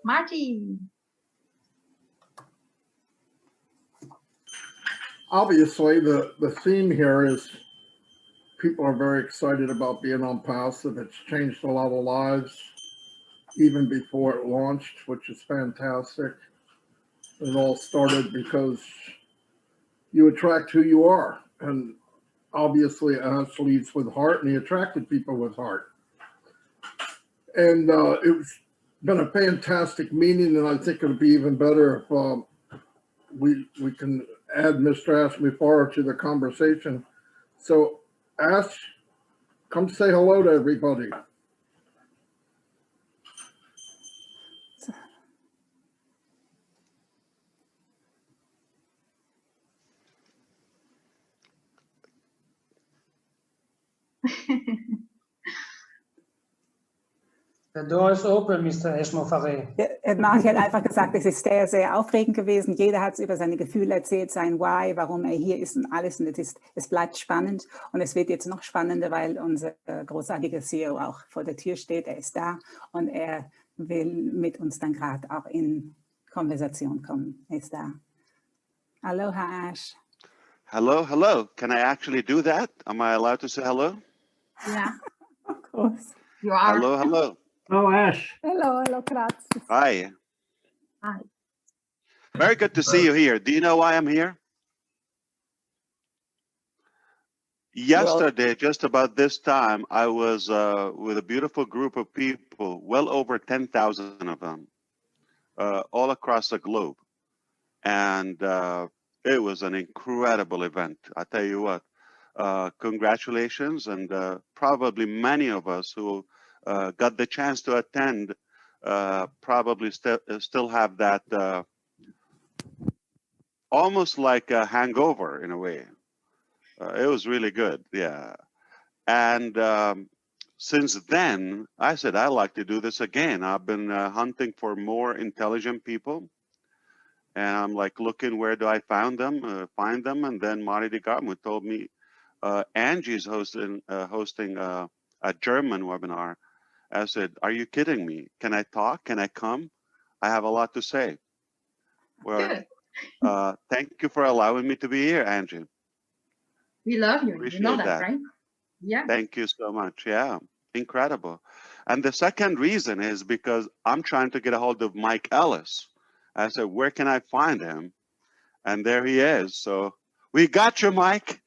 Martin. Obviously, the theme here is people are very excited about being on Passive. It's changed a lot of lives even before it launched, which is fantastic. It all started because you attract who you are. And obviously, Ash leads with heart, and he attracted people with heart. And it's been a fantastic meeting, and I think it'll be even better if we can add Mr. Ash Mufareh to the conversation. So, Ash, come say hello to everybody. The door is open, Mr. Mufareh. Mark hat einfach gesagt, es ist sehr, sehr aufregend gewesen. Jeder hat über seine Gefühle erzählt, sein Why, warum er hier ist und alles. Und es bleibt spannend. Und es wird jetzt noch spannender, weil unser großartiger CEO auch vor der Tür steht. Er ist da und er will mit uns dann gerade auch in Konversation kommen. Er ist da. Aloha, Ash. Hello, hello. Can I actually do that? Am I allowed to say hello? Yeah, Of course. you are. Hello, hello. Oh, Ash. Hello, Kratz. Hi. Hi. Very good to see you here. Do you know why I'm here? Yesterday, just about this time, I was with a beautiful group of people, well over 10,000 of them, all across the globe. And it was an incredible event. I tell you what, congratulations. And probably many of us who got the chance to attend probably still have that almost like a hangover in a way. It was really good, yeah. And since then, I said, I'd like to do this again. I've been hunting for more intelligent people. And I'm like looking, where do I find them? And then Marty DeGarmo told me Angie's hosting a German webinar. I said, are you kidding me? Can I talk? Can I come? I have a lot to say. Well, thank you for allowing me to be here, Angie. We love you. Appreciate You know that, that. right? Yeah. Thank you so much. Yeah, incredible. And the second reason is because I'm trying to get a hold of Mike Ellis. I said, where can I find him? And there he is. So we got you, Mike.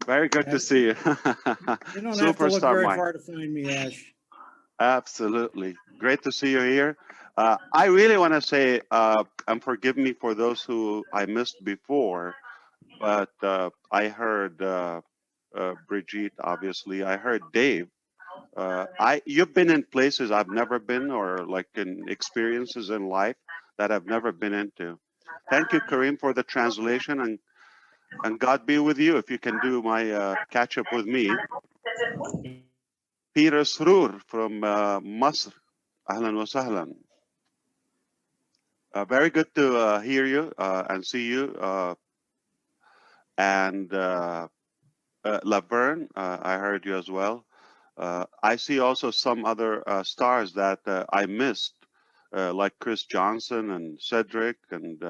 Very good to see you. You don't have to look very far to find me, Ash. Absolutely. Great to see you here. I really want to say, and forgive me for those who I missed before, but I heard Brigitte, obviously. I heard Dave. You've been in places I've never been, or like in experiences in life that I've never been into. Thank you, Kareem, for the translation, and God be with you if you can do my catch up with me. Peter Sroor from Masr. Ahlan wa sahlan. Very good to hear you and see you. And Laverne, I heard you as well. I see also some other stars that I missed, like Chris Johnson and Cedric, and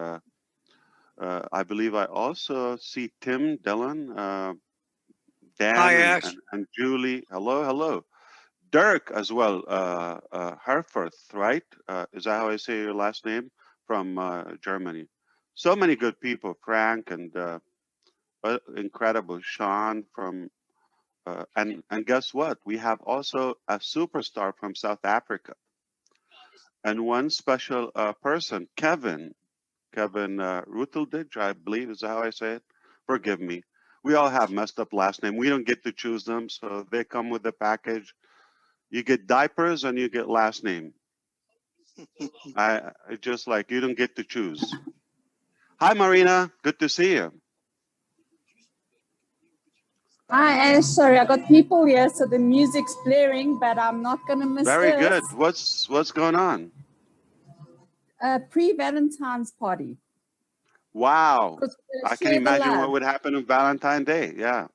I believe I also see Tim Dillon, Dan. Hi, Ash. And Julie. Hello, hello. Dirk as well, Herforth, right? Is that how I say your last name? From Germany. So many good people, Frank and incredible Sean from, and guess what? We have also a superstar from South Africa. And one special person, Kevin Rutelditch, I believe is how I say it. Forgive me. We all have messed up last name. We don't get to choose them, so they come with the package. You get diapers and you get last name. I just like, you don't get to choose. Hi, Marina. Good to see you. Hi, Ash. Sorry, I got people here, so the music's blaring, but I'm not going to miss Very this. good. What's going on? A pre-Valentine's party. Wow. I can imagine what love. would happen on Valentine's Day. Yeah.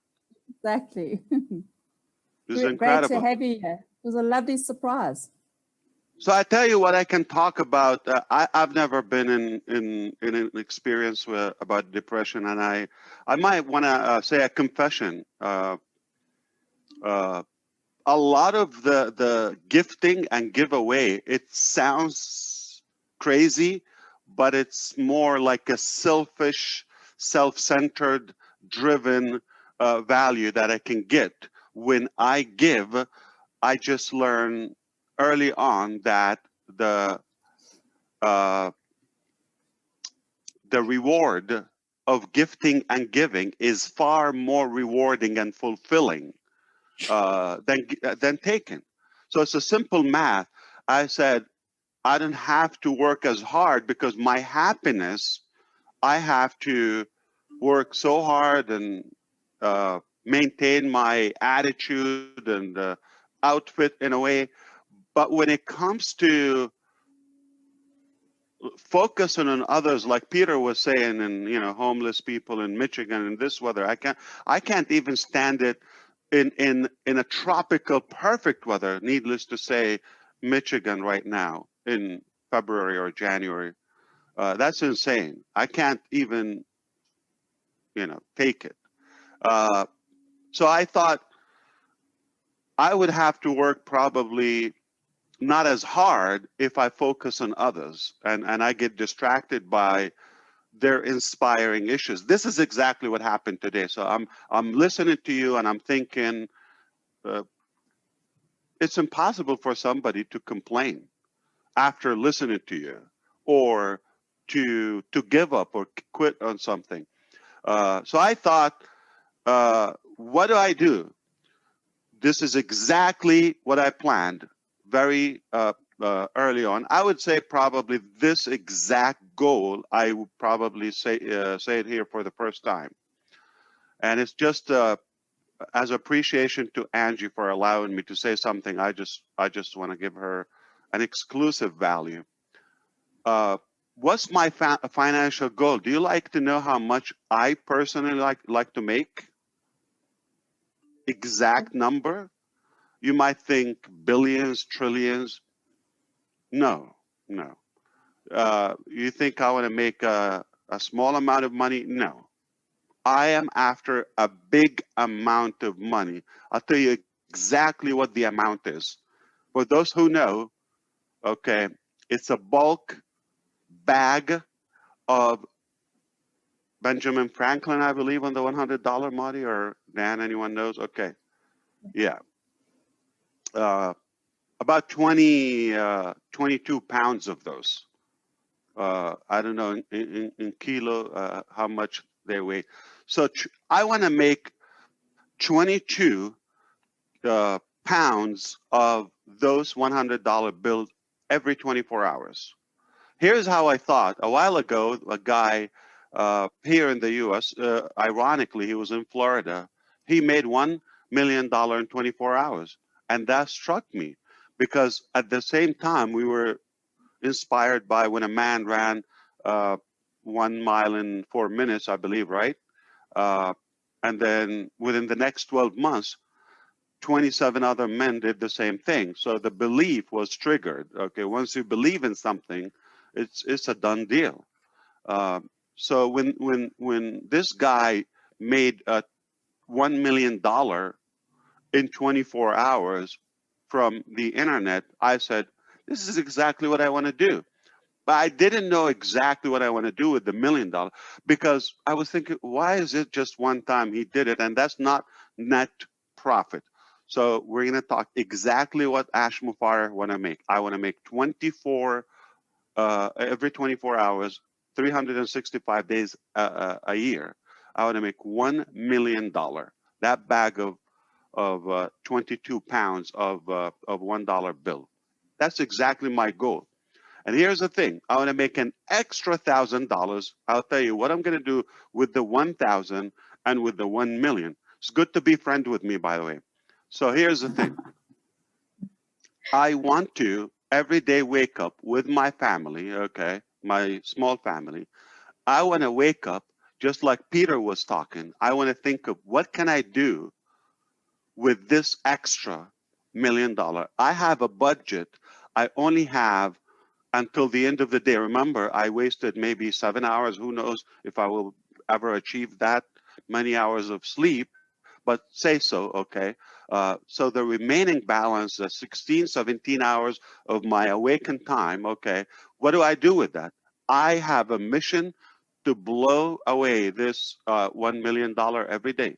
Exactly. This is Great incredible. to have you here. It was a lovely surprise. So I tell you what I can talk about. I've never been in an experience about depression, and I might want to say a confession. A lot of the gifting and giveaway, it sounds crazy, but it's more like a selfish, self-centered, driven value that I can get when I give. I just learn early on that the uh, the reward of gifting and giving is far more rewarding and fulfilling than taken. So it's a simple math. I said I don't have to work as hard because my happiness, I have to work so hard and maintain my attitude and outfit in a way. But when it comes to focusing on others, like Peter was saying, and homeless people in Michigan in this weather, I can't even stand it in a tropical perfect weather. Needless to say, Michigan right now in February or January, that's insane. I can't even take it. So I thought I would have to work probably not as hard if I focus on others and I get distracted by their inspiring issues. This is exactly what happened today. So I'm listening to you and I'm thinking it's impossible for somebody to complain after listening to you or to give up or quit on something. So I thought, what do I do? This is exactly what I planned very early on. I would say probably this exact goal, I would probably say it here for the first time. And it's just as appreciation to Angie for allowing me to say something. I just want to give her an exclusive value. What's my financial goal? Do you like to know how much I personally like to make? Exact number? You might think billions, trillions. No. You think I want to make a small amount of money? No. I am after a big amount of money. I'll tell you exactly what the amount is. For those who know, okay, it's a bulk bag of Benjamin Franklin, I believe, on the $100, Marty, or Dan, anyone knows? Okay. Yeah. About 22 pounds of those. I don't know in kilo how much they weigh. So I want to make 22 pounds of those $100 bills every 24 hours. Here's how I thought. A while ago, a guy here in the U.S., ironically, he was in Florida. He made $1 million in 24 hours. And that struck me because at the same time, we were inspired by when a man ran 1 mile in 4 minutes, I believe, right? And then within the next 12 months, 27 other men did the same thing. So the belief was triggered. Okay, once you believe in something, it's a done deal. So when this guy made $1 million in 24 hours from the internet, I said, this is exactly what I want to do. But I didn't know exactly what I want to do with the $1 million because I was thinking, why is it just one time he did it? And that's not net profit. So we're going to talk exactly what Ash Mufareh want to make. I want to make 24 every 24 hours, 365 days a year. I want to make $1 million. That bag of 22 pounds of $1 bill. That's exactly my goal. And here's the thing: I want to make an extra $1,000. I'll tell you what I'm going to do with the 1,000 and with the 1 million. It's good to be friends with me, by the way. So here's the thing: I want to every day wake up with my family, okay, my small family. I want to wake up just like Peter was talking. I want to think of what can I do with this extra $1 million. I have a budget. I only have until the end of the day. Remember, I wasted maybe 7 hours. Who knows if I will ever achieve that many hours of sleep, but say so, okay? So the remaining balance, the 16, 17 hours of my awakened time, okay, what do I do with that? I have a mission to blow away this $1 million every day.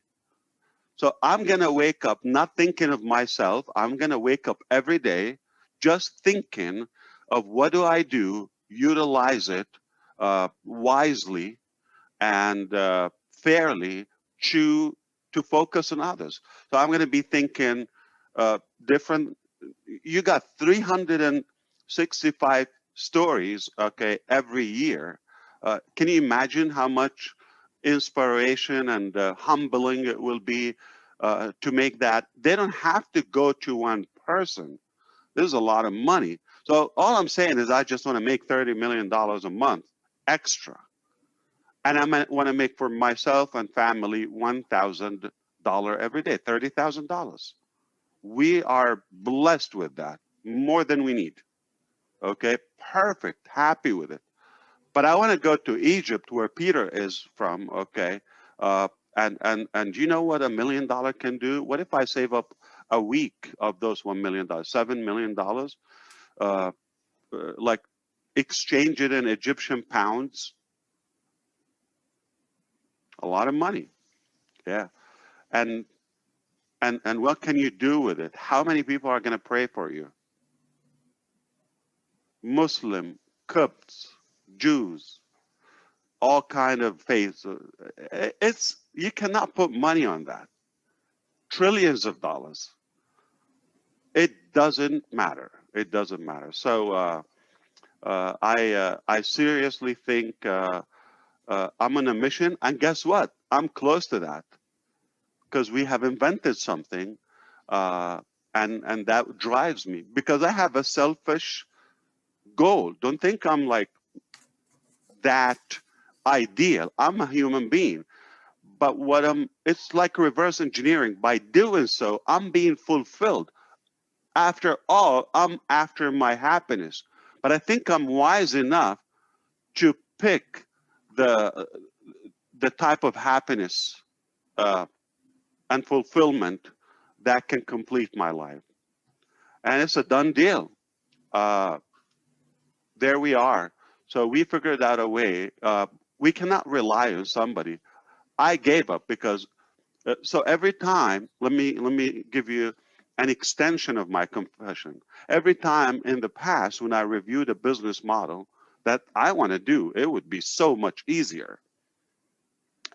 So I'm going to wake up not thinking of myself. I'm going to wake up every day just thinking of what do I do, utilize it wisely and fairly to focus on others. So I'm going to be thinking different. You got 365 stories, okay, every year. Can you imagine how much inspiration and humbling it will be to make that? They don't have to go to one person. There's a lot of money. So all I'm saying is I just want to make $30 million a month extra. And I want to make for myself and family $1,000 every day, $30,000. We are blessed with that, more than we need. Okay, perfect, happy with it. But I want to go to Egypt, where Peter is from. Okay, and you know what $1 million can do? What if I save up a week of those $1 million, $7 million, like exchange it in Egyptian pounds? A lot of money. Yeah, and what can you do with it? How many people are going to pray for you? Muslim, Copts, Jews, all kind of faiths. It's, you cannot put money on that. Trillions of dollars. It doesn't matter. It doesn't matter. So I seriously think I'm on a mission, and guess what? I'm close to that because we have invented something, and that drives me because I have a selfish goal. Don't think I'm like that ideal. I'm a human being. But what it's like reverse engineering. By doing so, I'm being fulfilled. After all, I'm after my happiness. But I think I'm wise enough to pick the type of happiness and fulfillment that can complete my life. And it's a done deal. There we are. So we figured out a way. We cannot rely on somebody. I gave up because so every time, let me give you an extension of my confession. Every time in the past when I reviewed a business model that I want to do, it would be so much easier.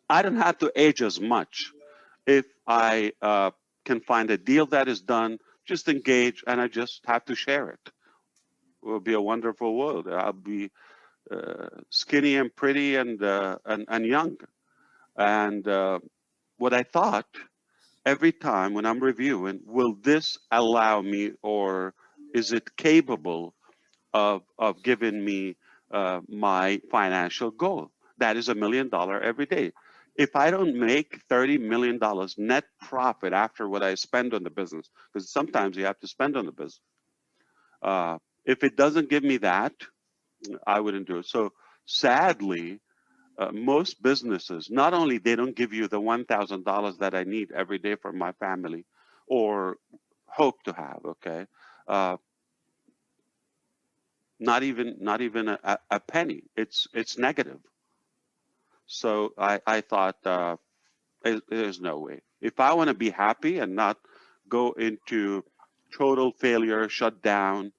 I don't have to age as much if I can find a deal that is done, just engage, and I just have to share it. It will be a wonderful world. I'll be skinny and pretty and young. And what I thought every time when I'm reviewing, will this allow me, or is it capable of giving me my financial goal? That is $1 million every day. If I don't make $30 million net profit after what I spend on the business, because sometimes you have to spend on the business. If it doesn't give me that, I wouldn't do it. So sadly, most businesses, not only they don't give you the $1,000 that I need every day for my family or hope to have, okay? Not even a penny. It's negative. So I thought there's no way. If I want to be happy and not go into total failure, shut down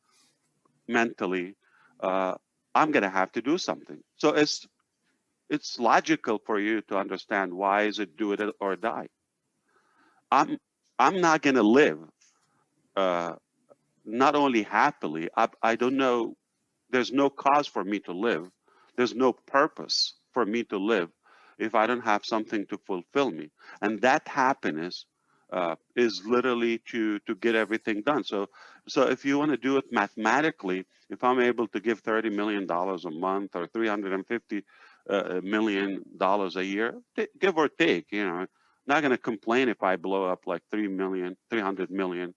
mentally, I'm gonna have to do something. So it's logical for you to understand why is it do it or die. I'm not gonna live not only happily. I don't know. There's no cause for me to live. There's no purpose for me to live if I don't have something to fulfill me. And that happiness is literally to get everything done. So if you want to do it mathematically, if I'm able to give $30 million a month or $350 million a year, give or take, not going to complain if I blow up like 300 million.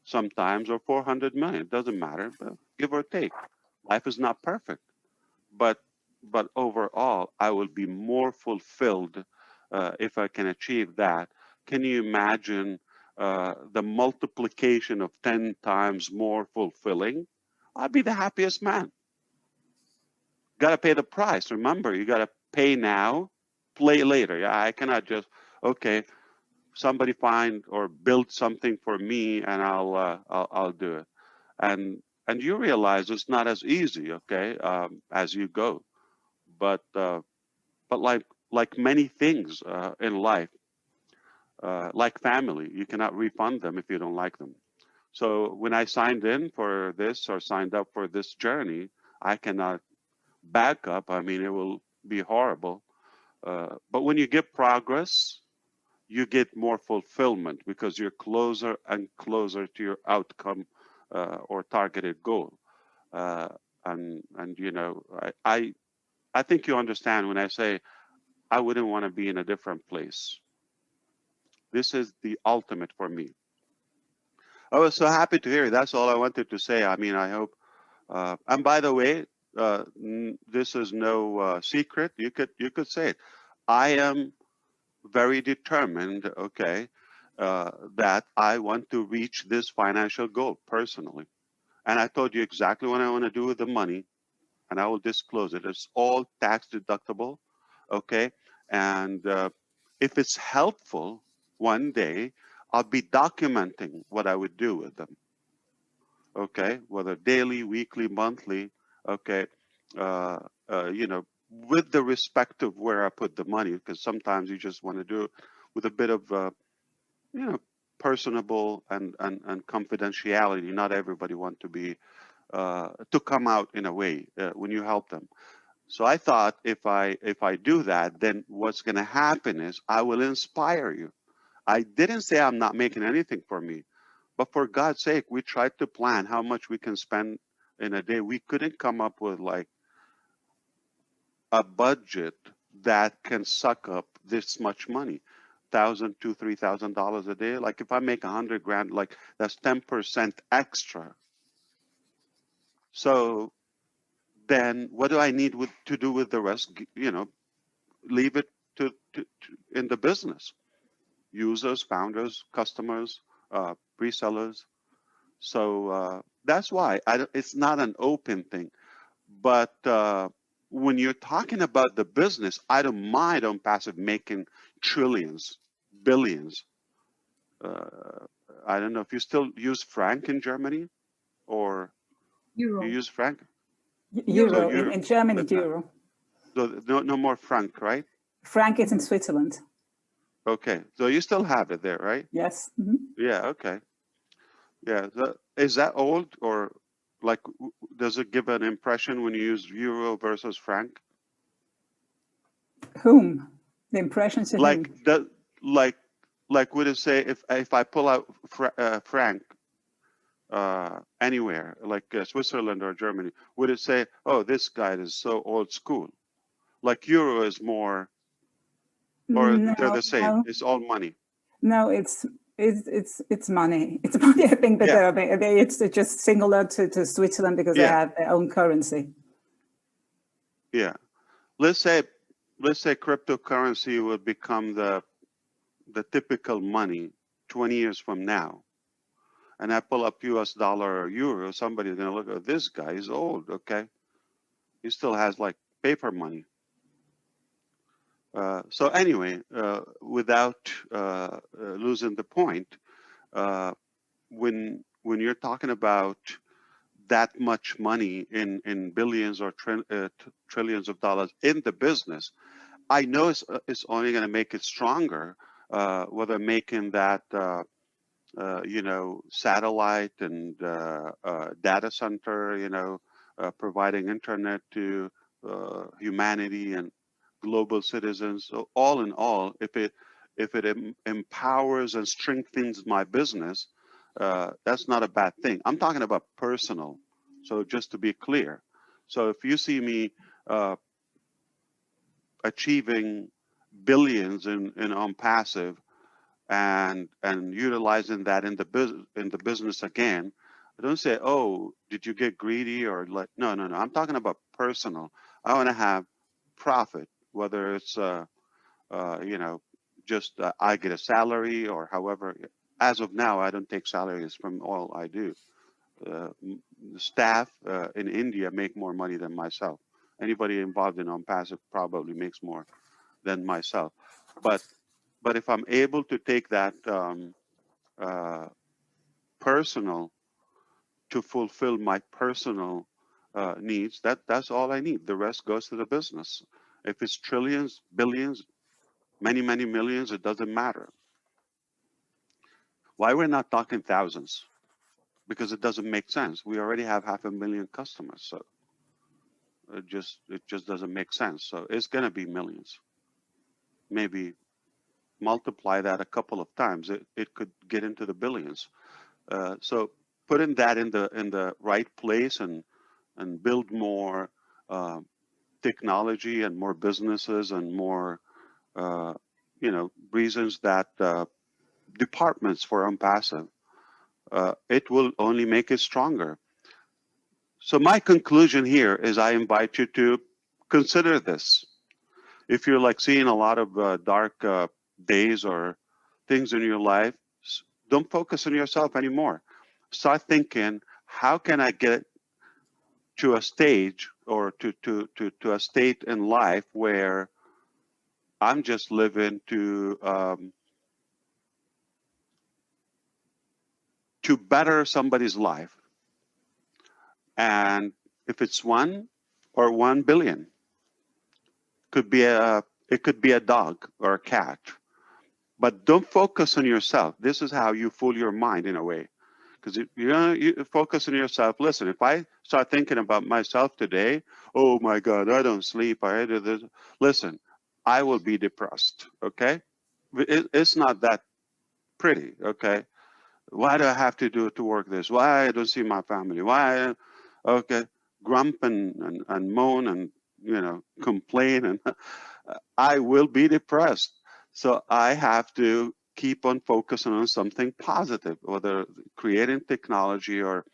sometimes, or 400 million. It doesn't matter, but give or take. Life is not perfect, but overall, I will be more fulfilled if I can achieve that. Can you imagine the multiplication of 10 times more fulfilling? I'd be the happiest man. Got to pay the price. Remember, you got to pay now, play later. Yeah, I cannot just, okay, somebody find or build something for me and I'll do it. And you realize it's not as easy, okay, as you go. But like many things in life, like family, you cannot refund them if you don't like them. So when I signed in for this or signed up for this journey, I cannot back up. I mean, it will be horrible. But when you get progress, you get more fulfillment because you're closer and closer to your outcome or targeted goal. And you know, I think you understand when I say I wouldn't want to be in a different place. This is the ultimate for me. I was so happy to hear it. That's all I wanted to say. I mean, I hope. And by the way, this is no secret. You could say it. I am very determined. Okay, that I want to reach this financial goal personally. And I told you exactly what I want to do with the money, and I will disclose it. It's all tax deductible. Okay, and if it's helpful, one day I'll be documenting what I would do with them. Okay, whether daily, weekly, monthly. Okay, you know, with the respect of where I put the money, because sometimes you just want to do it with a bit of, you know, personable and confidentiality. Not everybody want to be to come out in a way when you help them. So I thought if I do that, then what's going to happen is I will inspire you. I didn't say I'm not making anything for me, but for God's sake, we tried to plan how much we can spend in a day. We couldn't come up with like a budget that can suck up this much money. $1,000 to $3,000 a day. Like if I make 100 grand, like that's 10% extra. So then what do I need to do with the rest? You know, leave it to in the business. Users, founders, customers, resellers. So that's why it's not an open thing. But when you're talking about the business, I don't mind on passive making trillions, billions. I don't know if you still use franc in Germany or Euro. you use franc. Euro, So in Germany, euro. So no more franc, right? Franc is in Switzerland. Okay, so you still have it there, right? Yes. Yeah, okay. Yeah, is that old or like does it give an impression when you use euro versus franc? Whom? The impression to Like whom? that, like would it say if I pull out franc anywhere, like Switzerland or Germany, would it say, oh, this guy is so old school? Like euro is more, or they're the same. No, It's all money. no, it's money. It's money. I think that Yeah. it's just singular to Switzerland because they Yeah. have their own currency. Yeah. Let's say cryptocurrency would become the typical money 20 years from now. And I pull up US dollar or euro, somebody's going to look at this guy. He's old, okay? He still has like paper money. So anyway, without losing the point, when you're talking about that much money in billions or trillions of dollars in the business, I know it's only going to make it stronger, whether making that you know, satellite and data center, you know, providing internet to humanity and global citizens. So all in all, if it empowers and strengthens my business, that's not a bad thing. I'm talking about personal. So just to be clear, so if you see me achieving billions in on passive, and utilizing that in the business again. I don't say, oh, did you get greedy or like, no. I'm talking about personal. I want to have profit, whether it's just I get a salary or however. As of now, I don't take salaries from all I do. The staff in India make more money than myself. Anybody involved in OnPassive probably makes more than myself. But if I'm able to take that personal to fulfill my personal needs, that's all I need. The rest goes to the business. If it's trillions, billions, many millions, it doesn't matter. Why we're not talking thousands? Because it doesn't make sense. We already have 500,000 customers, so it just doesn't make sense. So it's going to be millions. Maybe multiply that a couple of times, it could get into the billions. So putting that in the right place and build more technology and more businesses and more reasons that departments for OnPassive, it will only make it stronger. So my conclusion here is I invite you to consider this. If you're like seeing a lot of dark days or things in your life, don't focus on yourself anymore. Start thinking, how can I get to a stage or to a state in life where I'm just living to better somebody's life. And if it's 1 or 1 billion, it could be a dog or a cat. But don't focus on yourself. This is how you fool your mind in a way. Because if you focus on yourself, listen, if I start thinking about myself today, oh my God, I don't sleep, I do this. Listen, I will be depressed, okay? It's not that pretty, okay? Why do I have to do it to work this? Why I don't see my family? Why, okay, grump and moan and, complain, and I will be depressed. So I have to keep on focusing on something positive, whether creating technology or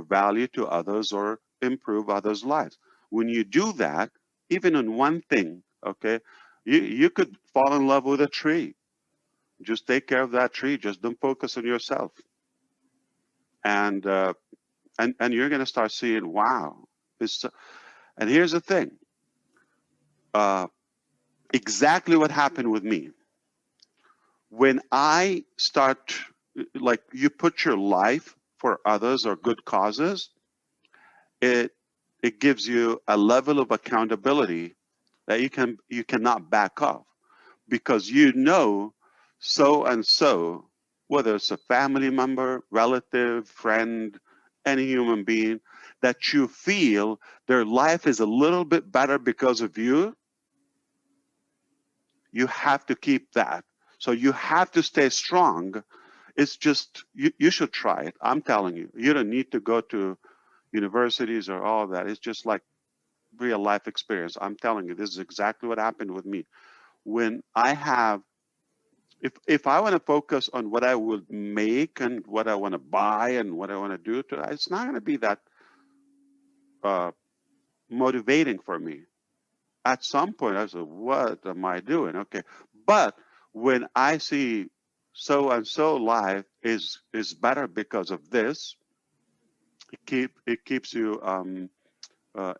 value to others or improve others' lives. When you do that, even on one thing, okay, you could fall in love with a tree. Just take care of that tree. Just don't focus on yourself. And you're going to start seeing, wow. And here's the thing. Exactly what happened with me. When I start, like, you put your life for others or good causes, it gives you a level of accountability that you cannot back off, because so and so, whether it's a family member, relative, friend, any human being, that you feel their life is a little bit better because of you, you have to keep that. So you have to stay strong. It's just, you should try it. I'm telling you, you don't need to go to universities or all that. It's just like real life experience. I'm telling you, this is exactly what happened with me. When I have, if I want to focus on what I will make and what I want to buy and what I want to do, it's not going to be that motivating for me. At some point, I said, what am I doing? Okay. But when I see so and so life is better because of this, it keeps you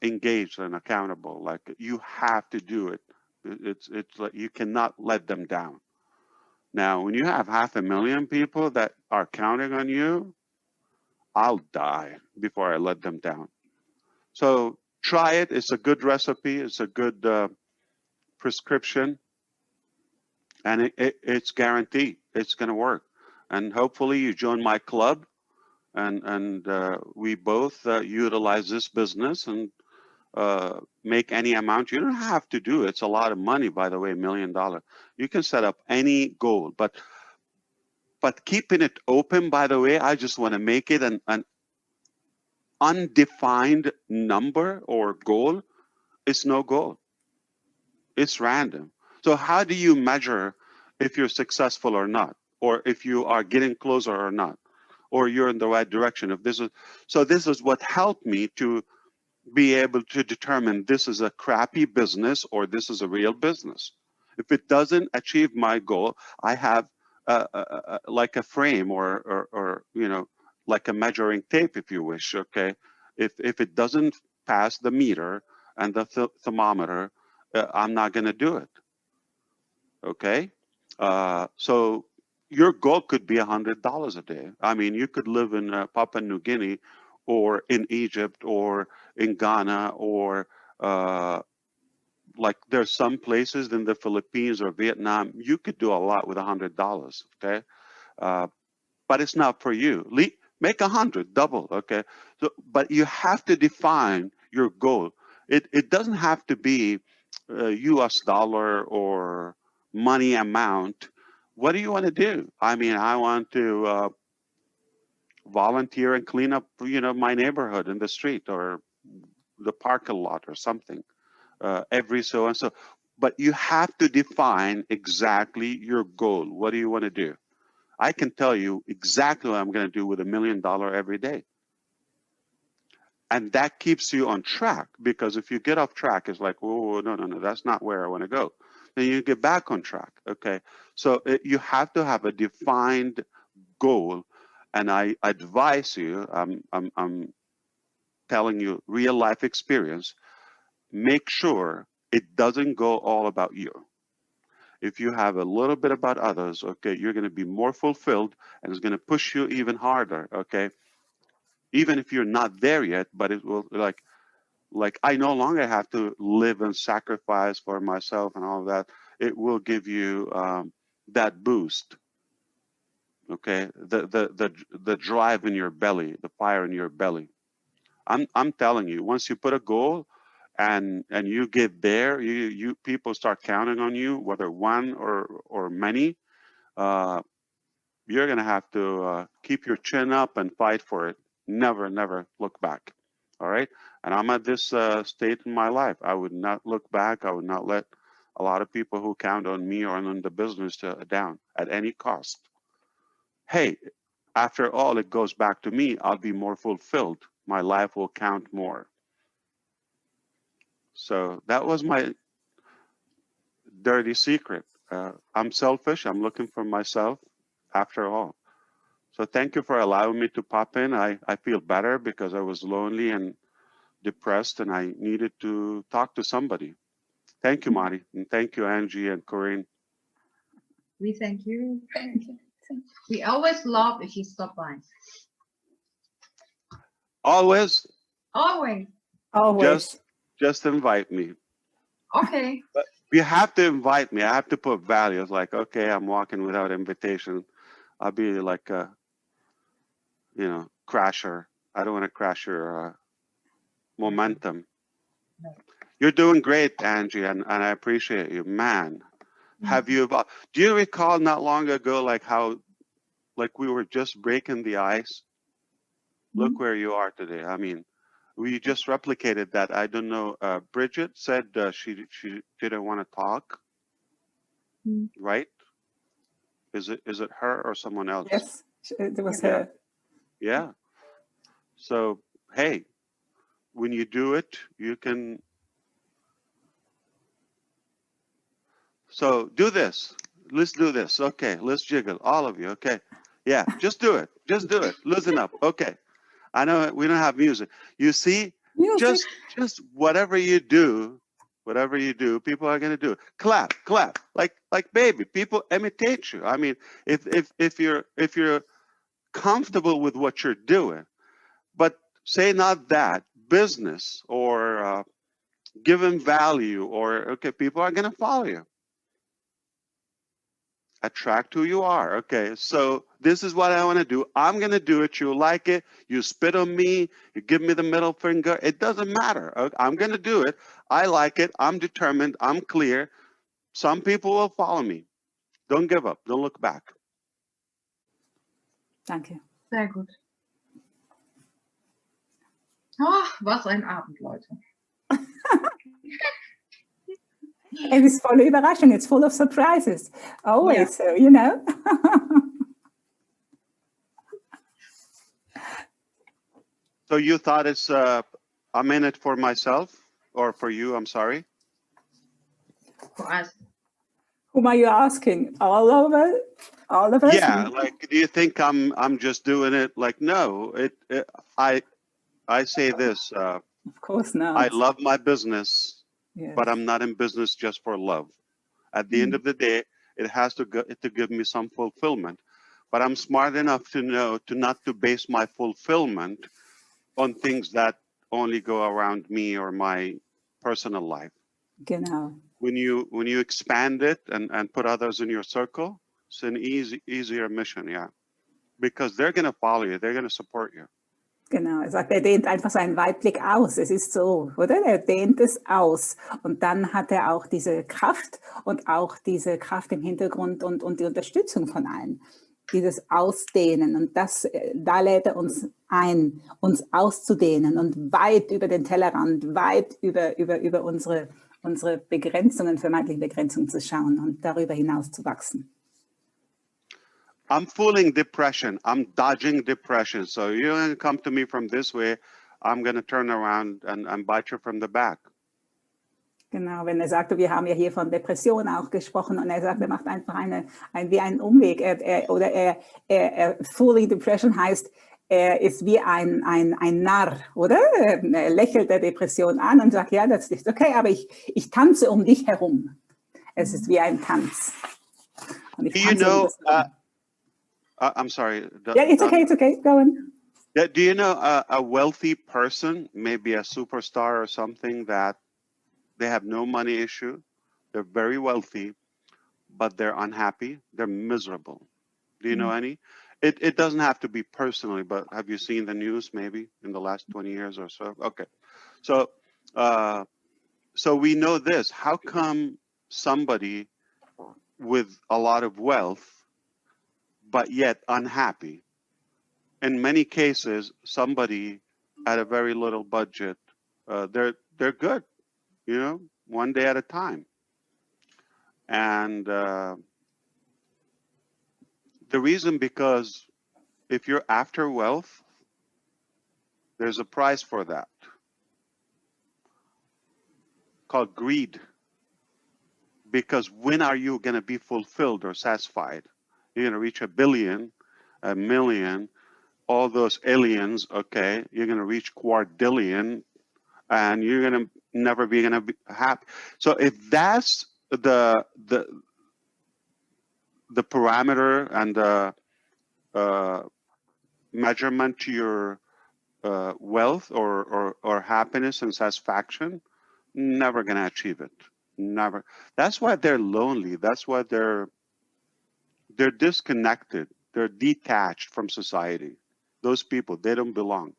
engaged and accountable. Like, you have to do it. It's like you cannot let them down. Now, when you have 500,000 people that are counting on you, I'll die before I let them down. So try it. It's a good recipe. It's a good prescription. And it's guaranteed it's going to work. And hopefully you join my club and we both utilize this business and make any amount. You don't have to do it. It's a lot of money, by the way, $1 million. You can set up any goal, but keeping it open, by the way, I just want to make it an undefined number or goal. It's no goal. It's random. So how do you measure if you're successful or not, or if you are getting closer or not, or you're in the right direction. If this is so, this is what helped me to be able to determine this is a crappy business or this is a real business. If it doesn't achieve my goal, I have like a frame or you know, like a measuring tape, if you wish. Okay, if it doesn't pass the meter and the thermometer, I'm not going to do it. Okay, so your goal could be $100 a day. I mean, you could live in Papua New Guinea, or in Egypt, or in Ghana, or like there's some places in the Philippines or Vietnam, you could do a lot with $100. Okay, but it's not for you. Make 100, double. Okay, so but you have to define your goal. It doesn't have to be U.S. dollar or money amount. What do you want to do? I mean, I want to volunteer and clean up, you know, my neighborhood in the street or the parking lot or something every so and so. But you have to define exactly your goal. What do you want to do? I can tell you exactly what I'm going to do with $1 million every day. And that keeps you on track, because if you get off track, it's like, oh, no, that's not where I want to go. Then you get back on track. Okay. So you have to have a defined goal. And I advise you, I'm telling you real life experience, make sure it doesn't go all about you. If you have a little bit about others, okay, you're going to be more fulfilled, and it's going to push you even harder. Okay. Even if you're not there yet, but it will, like I no longer have to live and sacrifice for myself and all of that. It will give you that boost. Okay, the drive in your belly, the fire in your belly. I'm telling you, once you put a goal and you get there, you people start counting on you, whether one or many. You're gonna have to keep your chin up and fight for it. Never look back. All right. And I'm at this state in my life. I would not look back. I would not let a lot of people who count on me or on the business down at any cost. Hey, after all, it goes back to me. I'll be more fulfilled. My life will count more. So that was my dirty secret. I'm selfish. I'm looking for myself after all. So thank you for allowing me to pop in. I feel better because I was lonely and depressed, and I needed to talk to somebody. Thank you, Marty. And thank you, Angie and Corinne. We thank you. Thank you. We always love if you stop by. Always, Always. Always. just invite me. Okay. But you have to invite me. I have to put values like, okay, I'm walking without invitation. I'll be like a, you know, crasher. I don't want to crash your momentum. No. You're doing great, Angie, and I appreciate you. Man, have you, do you recall not long ago, like how, like we were just breaking the ice? Look where you are today. I mean, we just replicated that. I don't know. Bridget said she didn't want to talk, right? Is it her or someone else? Yes, it was Yeah. her. Yeah. So, hey, when you do it, you can. So do this. Let's do this. Okay. Let's jiggle. All of you. Okay. Yeah. Just do it. Just do it. Listen up. Okay. I know we don't have music. You see, Music. just whatever you do, people are gonna do it. Clap, clap, like baby. People imitate you. I mean, if you're comfortable with what you're doing, but say not that business or giving value or okay, people are gonna follow you. Attract who you are. Okay, so this is what I want to do. I'm going to do it. You like it. You spit on me. You give me the middle finger. It doesn't matter. Okay? I'm going to do it. I like it. I'm determined. I'm clear. Some people will follow me. Don't give up. Don't look back. Danke. Sehr gut. Oh, was ein Abend, Leute. It is voll Überraschung. It's full of surprises. Always Yeah. so, you know. So you thought it's I'm in it for myself or for you? I'm sorry. For us. Whom are you asking? All of us? Yeah, like, do you think I'm just doing it? Like, no. I say this. Of course I not. love my business, Yes. but I'm not in business just for love. At the end of the day, it has to give me some fulfillment. But I'm smart enough to know not to base my fulfillment on things that only go around me or my personal life. Genau. When you expand it and put others in your circle, it's an easier mission, yeah. Because they're gonna follow you, they're gonna support you. Genau, er sagt, er dehnt einfach seinen Weitblick aus. Es ist so, oder? Er dehnt es aus. Und dann hat er auch diese Kraft und auch diese Kraft im Hintergrund und die Unterstützung von allen. Dieses Ausdehnen. Und da lädt er uns ein, uns auszudehnen und weit über den Tellerrand, weit über unsere Begrenzungen, vermeintlichen Begrenzungen zu schauen und darüber hinaus zu wachsen. I'm fooling depression. I'm dodging depression. So you're going to come to me from this way. I'm going to turn around and bite you from the back. Genau, wenn er sagte, wir haben ja hier von Depression auch gesprochen und er sagt, er macht einfach wie einen Umweg. Fooling Depression heißt, er ist wie ein Narr, oder? Er lächelt der Depression an und sagt, ja, das ist okay, aber ich tanze um dich herum. Es ist wie ein Tanz. Und ich tanze I'm sorry. Yeah, it's okay, go on. Do you know a wealthy person, maybe a superstar or something, that they have no money issue, they're very wealthy, but they're unhappy, they're miserable? Do you know any? It doesn't have to be personally, but have you seen the news maybe in the last 20 years or so? Okay. So we know this. How come somebody with a lot of wealth but yet unhappy? In many cases, somebody at a very little budget, they're good, you know, one day at a time. And the reason, because if you're after wealth, there's a price for that called greed. Because when are you going to be fulfilled or satisfied? You're going to reach 1 billion, 1 million, all those aliens, okay, you're going to reach quadrillion, and you're going to never be going to be happy. So if that's the parameter and the measurement to your wealth or happiness and satisfaction, never going to achieve it. Never. That's why they're lonely. That's why they're disconnected. They're detached from society. Those people, they don't belong.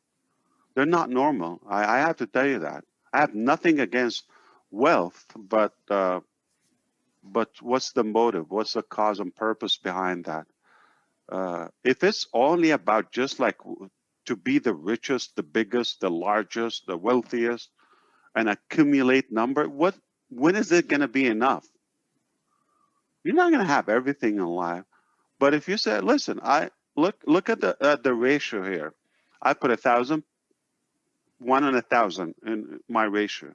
They're not normal. I have to tell you that. I have nothing against wealth, but what's the motive? What's the cause and purpose behind that? If it's only about just like to be the richest, the biggest, the largest, the wealthiest, and accumulate number, when is it going to be enough? You're not going to have everything in life. But if you say, listen, I look at the ratio here. I put 1,000, 1 on 1,000 in my ratio,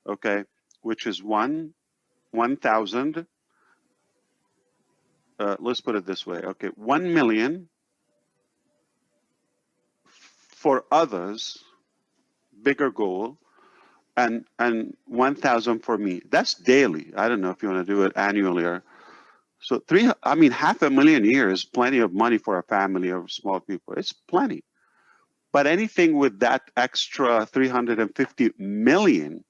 okay, which is 1,000. Let's put it this way, okay, 1 million for others, bigger goal, and 1,000 for me. That's daily. I don't know if you want to do it annually or so. $500,000 a year is plenty of money for a family of small people. It's plenty. But anything with that extra 350 million,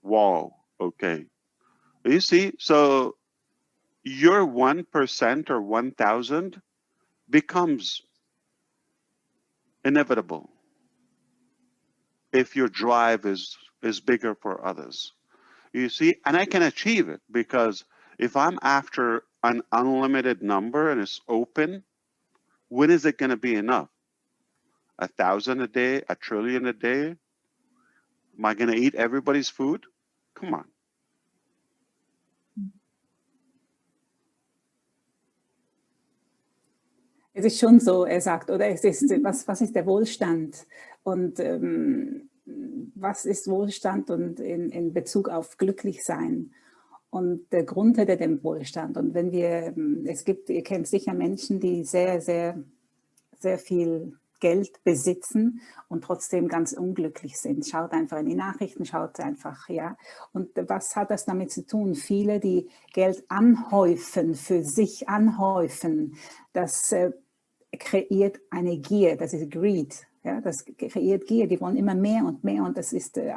wow, okay. You see, so your 1% or 1,000 becomes inevitable if your drive is bigger for others. You see, and I can achieve it because if I'm after an unlimited number and it's open, when is it going to be enough? 1,000 a day, 1 trillion a day? Am I going to eat everybody's food? Come on. Es ist schon so, er sagt, oder es ist, was ist der Wohlstand? Und was ist Wohlstand und in Bezug auf glücklich sein? Und der Grund hinter dem Wohlstand. Und wenn wir, es gibt, ihr kennt sicher Menschen, die sehr, sehr, sehr viel Geld besitzen und trotzdem ganz unglücklich sind. Schaut einfach in die Nachrichten, schaut einfach, ja. Und was hat das damit zu tun? Viele, die Geld anhäufen, für sich anhäufen, das kreiert eine Gier, das ist Greed. Ja, das kreiert Gier, die wollen immer mehr und das ist wie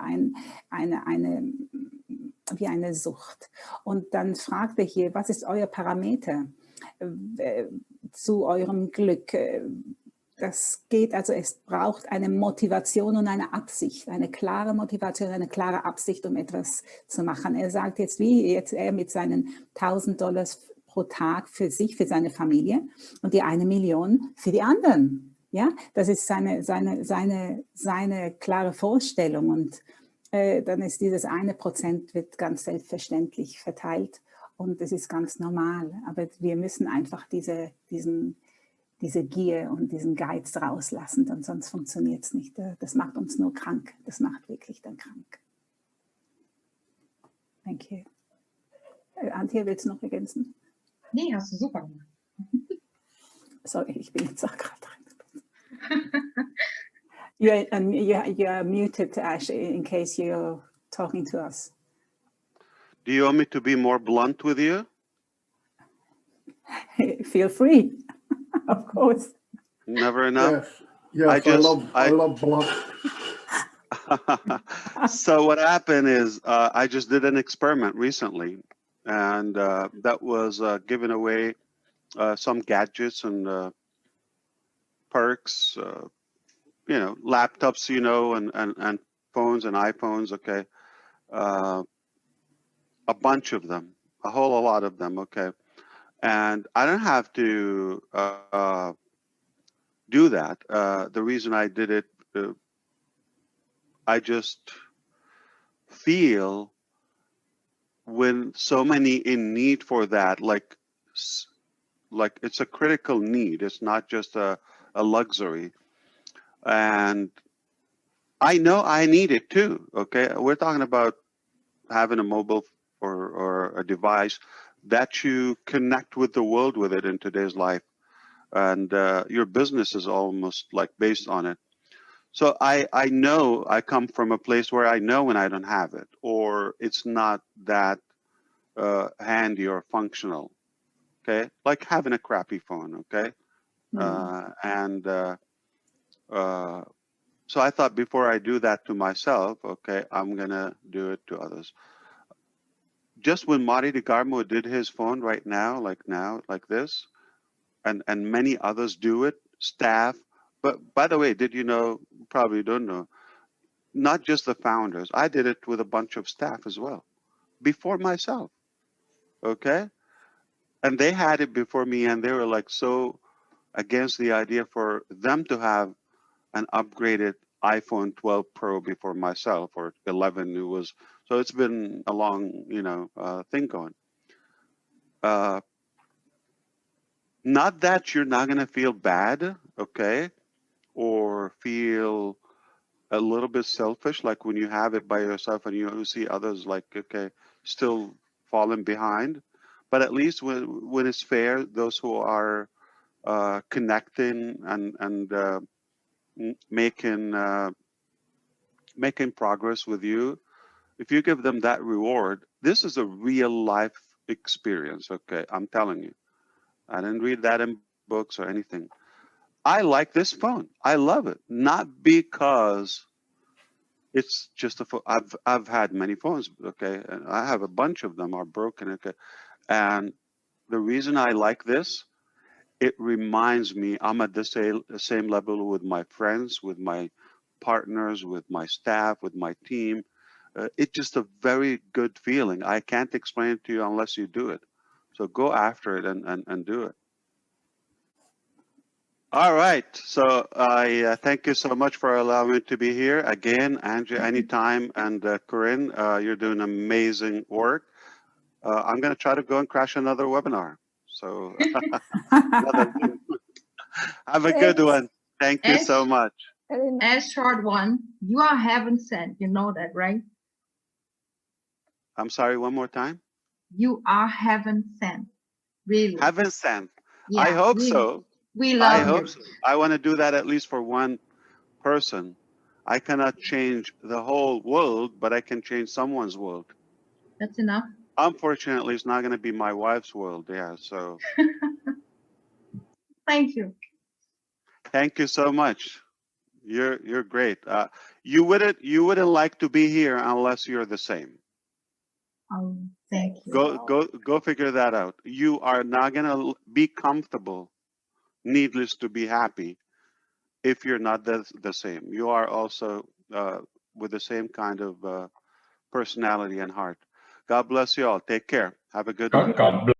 eine Sucht. Und dann fragt er hier, was ist euer Parameter zu eurem Glück? Das geht, also es braucht eine Motivation und eine Absicht, eine klare Motivation, eine klare Absicht, um etwas zu machen. Er sagt jetzt, wie jetzt er mit seinen $1000 pro Tag für sich, für seine Familie und die 1 Million für die anderen. Ja, das ist seine klare Vorstellung und dann ist dieses 1% wird ganz selbstverständlich verteilt und das ist ganz normal. Aber wir müssen einfach diese Gier und diesen Geiz rauslassen, denn sonst funktioniert es nicht. Das macht uns nur krank. Das macht wirklich dann krank. Thank you. Antje, willst du noch ergänzen? Nee, hast du super gemacht. Sorry, ich bin jetzt auch gerade drin. You're muted, Ash, in case you're talking to us. Do you want me to be more blunt with you? Feel free, of course. Never enough. Yes, I love blunt. So what happened is I just did an experiment recently, and that was giving away some gadgets and perks, you know, laptops, you know, and phones and iPhones. Okay, a bunch of them, a whole lot of them. Okay, and I don't have to do that. The reason I did it, I just feel when so many in need for that, like it's a critical need. It's not just a luxury. And I know I need it too. Okay, we're talking about having a mobile or a device that you connect with the world with it in today's life, and your business is almost like based on it. So I know I come from a place where I know when I don't have it, or it's not that handy or functional. Okay, like having a crappy phone. Okay, so I thought before I do that to myself, okay, I'm gonna do it to others. Just when Marty DeGarmo did his phone right now, like this, and many others do it, staff. But by the way, did you know, probably you don't know, not just the founders, I did it with a bunch of staff as well, before myself, okay? And they had it before me, and they were like so against the idea for them to have an upgraded iPhone 12 Pro before myself, or 11. It was, so it's been a long, you know, thing going. Not that you're not gonna feel bad, okay, or feel a little bit selfish, like when you have it by yourself and you see others like, okay, still falling behind. But at least when it's fair, those who are connecting and making progress with you, if you give them that reward, this is a real life experience. Okay, I'm telling you, I didn't read that in books or anything. I like this phone. I love it, not because it's just a phone. I've had many phones, okay, and I have a bunch of them are broken, okay, and the reason I like this, it reminds me I'm at the same level with my friends, with my partners, with my staff, with my team. It's just a very good feeling. I can't explain it to you unless you do it. So go after it and do it. All right. So I thank you so much for allowing me to be here. Again, Andrea, anytime. And Corinne, you're doing amazing work. I'm going to try to go and crash another webinar. So another Have a good Thanks. one. Thank you so much. Very nice. As short one, you are heaven sent. You know that, right? I'm sorry, one more time. You are heaven sent. Really. Heaven sent. Yeah, I hope really. so. We I love hope you. so. I want to do that at least for one person. I cannot change the whole world, but I can change someone's world. That's enough. Unfortunately, it's not going to be my wife's world. Yeah. So Thank you. thank you so much. You're great. You wouldn't like to be here unless you're the same. Thank you. Go figure that out. You are not going to be comfortable, needless to be happy, if you're not the same. You are also with the same kind of personality and heart. God bless you all. Take care. Have a good one. God bless.